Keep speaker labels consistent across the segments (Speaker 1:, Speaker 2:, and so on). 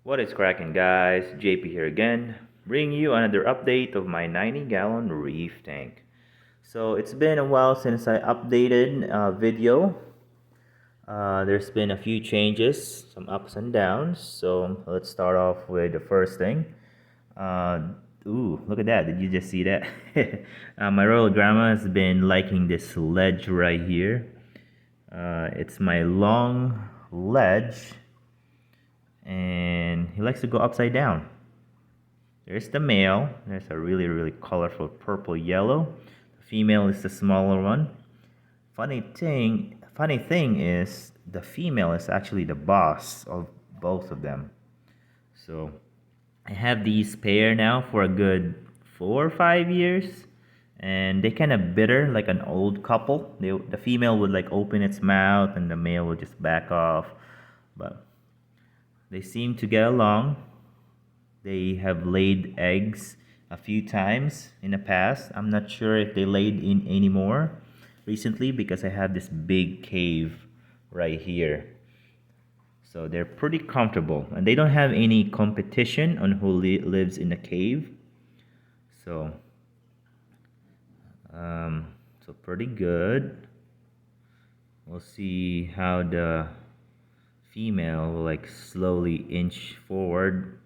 Speaker 1: What is cracking, guys? JP here again, bringing you another update of my 90-gallon Reef tank. So it's been a while since I updated a video. There's been a few changes, some ups and downs. So let's start off with the first thing. Ooh, look at that. Did you just see that? My royal grandma has been liking this ledge right here. It's my long ledge, and he likes to go upside down. There's the male. There's a really colorful purple yellow. The female is the smaller one. Funny thing is the female is actually the boss of both of them. So I have these pair now for a good 4 or 5 years, and they kind of bitter like an old couple. The female would like open its mouth and the male would just back off, but they seem to get along. They have laid eggs a few times in the past. I'm not sure if they laid in anymore recently because I have this big cave right here. So they're pretty comfortable and they don't have any competition on who lives in the cave. So, so pretty good. We'll see how the female will like slowly inch forward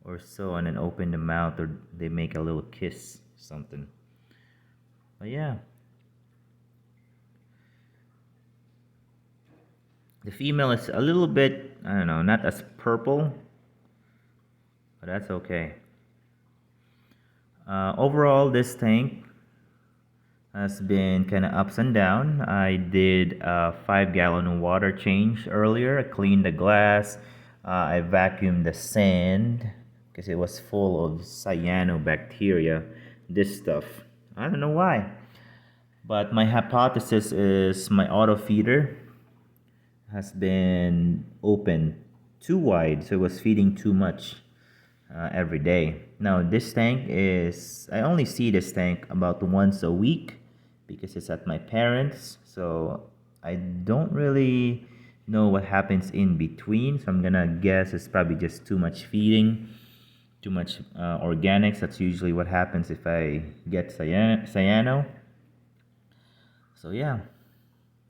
Speaker 1: or so and then open the mouth, or they make a little kiss something. But yeah, the female is a little bit, I don't know, not as purple, but that's okay. Overall, this tank has been kind of ups and down. I did a 5-gallon water change earlier. I cleaned the glass. I vacuumed the sand because it was full of cyanobacteria. This stuff, I don't know why, but my hypothesis is my auto feeder has been open too wide, so it was feeding too much every day. Now this tank is, I only see this tank about once a week because it's at my parents', so I don't really know what happens in between. So I'm gonna guess it's probably just too much feeding, too much organics. That's usually what happens if I get cyano. So yeah,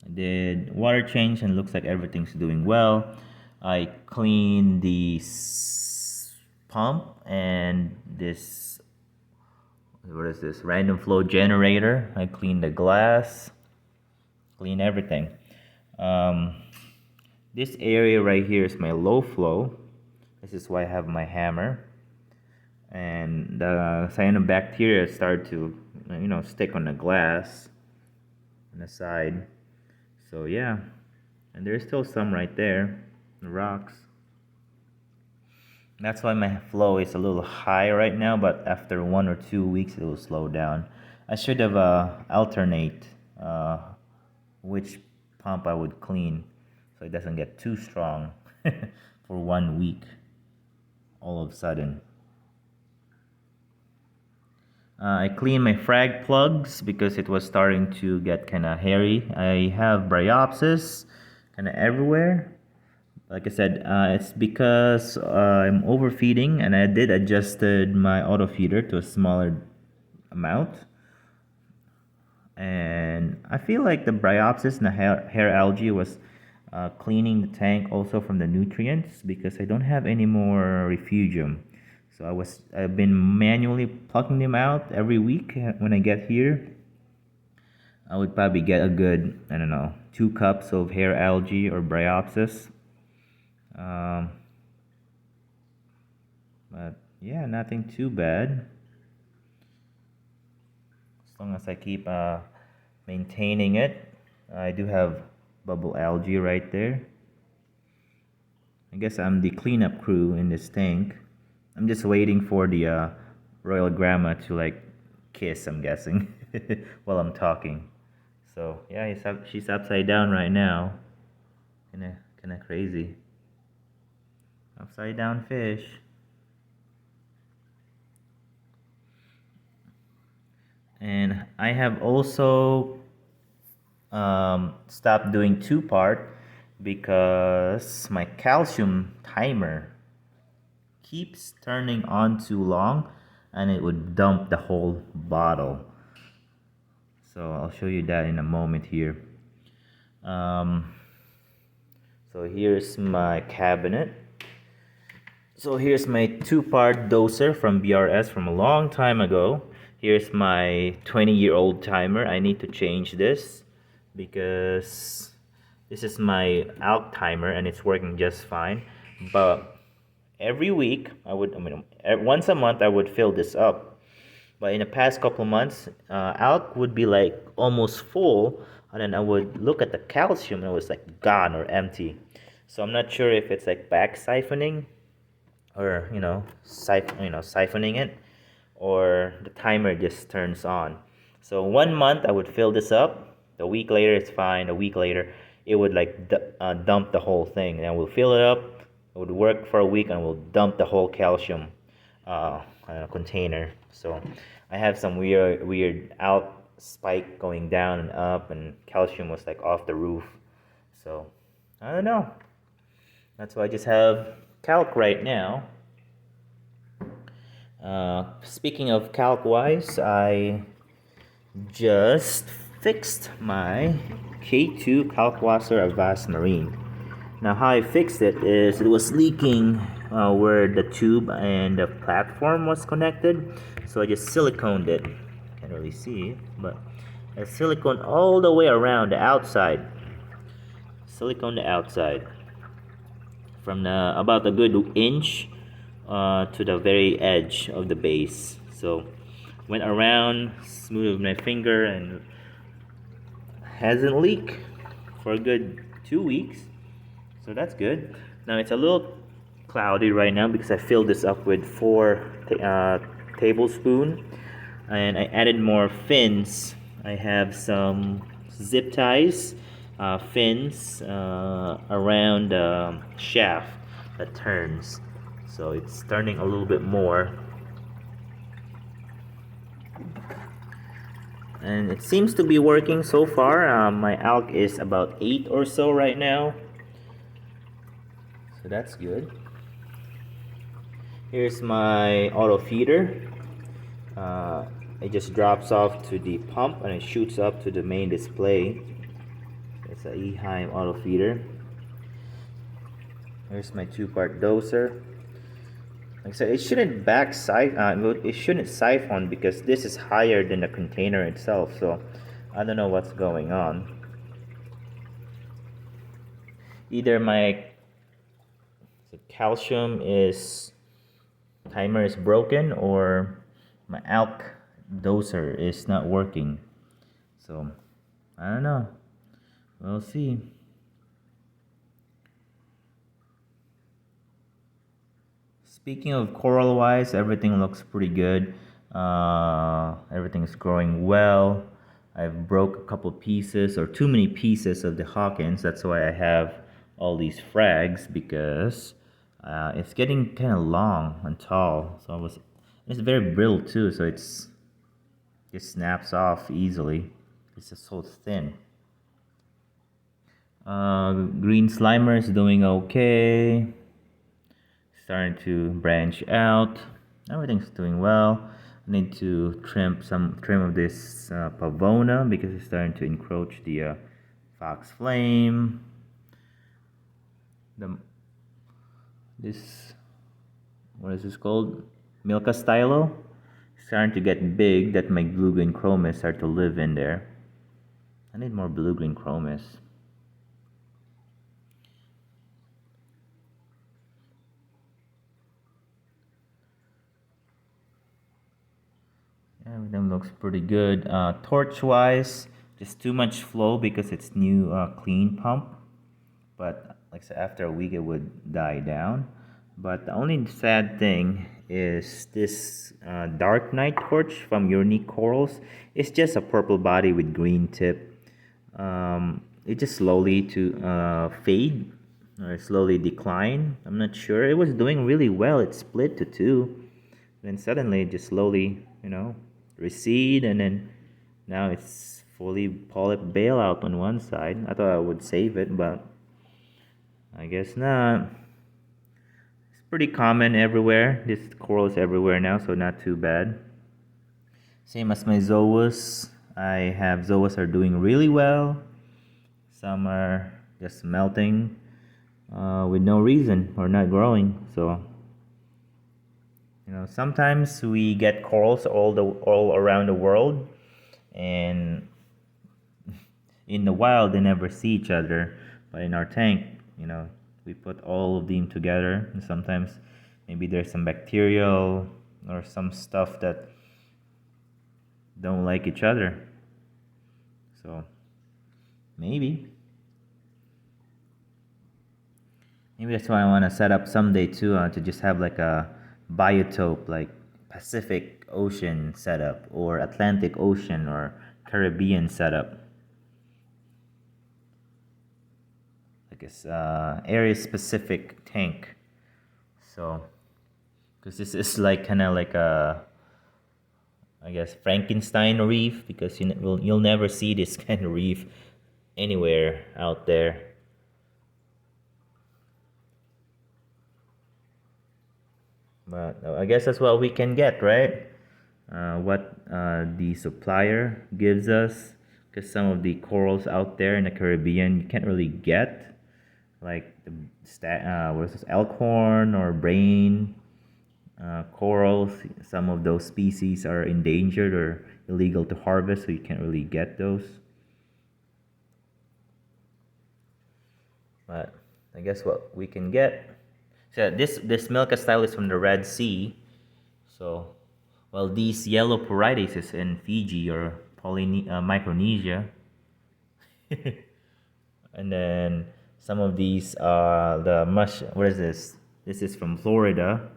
Speaker 1: I did water change and looks like everything's doing well. I cleaned the pump and this, what is this, random flow generator. I cleaned the glass, clean everything. This area right here is my low flow. This is why I have my hammer. And the cyanobacteria start to, stick on the glass on the side. So yeah, and there's still some right there, the rocks. That's why my flow is a little high right now, but after 1 or 2 weeks it will slow down. I should have alternate which pump I would clean so it doesn't get too strong for 1 week all of a sudden. I cleaned my frag plugs because it was starting to get kind of hairy. I have bryopsis kind of everywhere. Like I said, it's because I'm overfeeding, and I did adjusted my auto feeder to a smaller amount. And I feel like the bryopsis and the hair algae was cleaning the tank also from the nutrients because I don't have any more refugium. So I've been manually plucking them out every week. When I get here, I would probably get a good, I don't know, 2 cups of hair algae or bryopsis. But yeah, nothing too bad. As long as I keep maintaining it. I do have bubble algae right there. I guess I'm the cleanup crew in this tank. I'm just waiting for the royal grandma to like kiss, I'm guessing, while I'm talking. So yeah, she's upside down right now. Kinda crazy. Upside down fish. And I have also stopped doing 2-part because my calcium timer keeps turning on too long and it would dump the whole bottle. So I'll show you that in a moment here. Um, so here's my cabinet. So here's my two-part doser from BRS from a long time ago. Here's my 20-year-old timer. I need to change this because this is my ALK timer and it's working just fine. But every week, once a month, I would fill this up. But in the past couple months, ALK would be like almost full, and then I would look at the calcium and it was like gone or empty. So I'm not sure if it's like back siphoning or siphoning it, or the timer just turns on. So 1 month I would fill this up, a week later it's fine, a week later it would like dump the whole thing, and we'll fill it up, it would work for a week, and we'll dump the whole calcium container. So I have some weird out spike going down and up, and calcium was like off the roof. So I don't know, that's why I just have Kalk right now. Speaking of Kalk wise, I just fixed my K2 Kalkwasser Avast Marine. Now how I fixed it is it was leaking where the tube and the platform was connected, so I just siliconed it. Can't really see it, but I siliconed all the way around the outside. Silicone the outside from about a good inch to the very edge of the base. So went around, smoothed my finger, and hasn't leaked for a good 2 weeks. So that's good. Now it's a little cloudy right now because I filled this up with 4 tablespoons, and I added more fins. I have some zip ties, fins around the shaft that turns, so it's turning a little bit more, and it seems to be working so far. My ALK is about 8 or so right now, so that's good. Here's my auto feeder. It just drops off to the pump and it shoots up to the main display. It's a Eheim auto feeder. Here's my 2-part doser. Like I said, it shouldn't it shouldn't siphon because this is higher than the container itself. So I don't know what's going on. Either my calcium timer is broken, or my ALK doser is not working. So I don't know. We'll see. Speaking of coral wise, everything looks pretty good. Everything's growing well. I've broke a couple pieces, or too many pieces, of the Hawkins. That's why I have all these frags, because it's getting kind of long and tall. So it's very brittle too, so it snaps off easily. It's just so thin. Green Slimer is doing okay. Starting to branch out. Everything's doing well. I need to trim of this Pavona because it's starting to encroach the Fox Flame. What is this called? Milka Stylo. Starting to get big, that my blue-green chromis start to live in there. I need more blue-green chromis. Everything looks pretty good. Torch wise, just too much flow because it's new clean pump. But like I said, after a week it would die down. But the only sad thing is this Dark Night torch from Unique Corals. It's just a purple body with green tip. It just slowly fade or slowly decline. I'm not sure. It was doing really well. It split to 2. Then suddenly it just slowly, recede, and then now it's fully polyp bailout on one side. I thought I would save it, but I guess not. It's pretty common everywhere. This coral is everywhere now, so not too bad. Same as my zoas. I have zoas are doing really well. Some are just melting with no reason or not growing. So sometimes we get corals all around the world, and in the wild they never see each other. But in our tank, we put all of them together, and sometimes maybe there's some bacterial or some stuff that don't like each other. So maybe that's why I want to set up someday too, to just have like a biotope, like Pacific Ocean setup or Atlantic Ocean or Caribbean setup, like a area specific tank. So because this is like kind of like a, I guess, Frankenstein reef, because you'll never see this kind of reef anywhere out there. But I guess that's what we can get, right? What the supplier gives us, because some of the corals out there in the Caribbean you can't really get, like the what is this, elkhorn or brain corals. Some of those species are endangered or illegal to harvest, so you can't really get those. But I guess what we can get. So this Milka style is from the Red Sea. So, well, these yellow Porites is in Fiji or Micronesia. And then some of these are the mush. What is this? This is from Florida.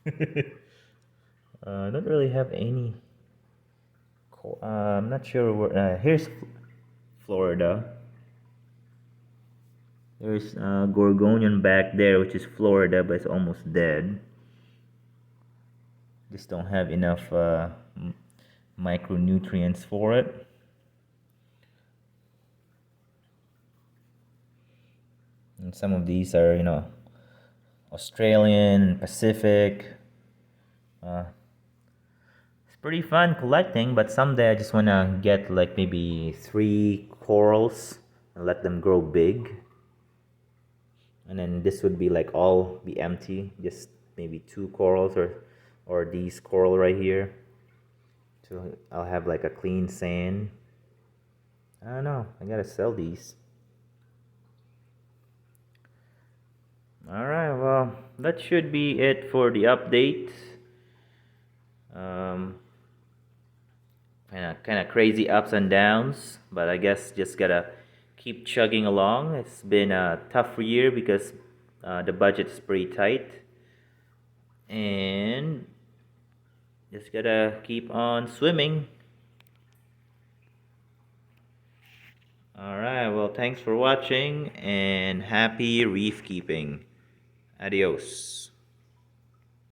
Speaker 1: I don't really have any. I'm not sure where. Here's Florida. There's Gorgonian back there, which is Florida, but it's almost dead. Just don't have enough micronutrients for it. And some of these are, Australian, Pacific. It's pretty fun collecting, but someday I just wanna get like maybe 3 corals and let them grow big. And then this would be like all be empty, just maybe 2 corals or these coral right here. So I'll have like a clean sand. I don't know. I gotta sell these. Alright, well, that should be it for the update. Kind of crazy ups and downs, but I guess just gotta keep chugging along. It's been a tough year because the budget is pretty tight, and just gotta keep on swimming. Alright, well, thanks for watching and happy reef keeping. Adios.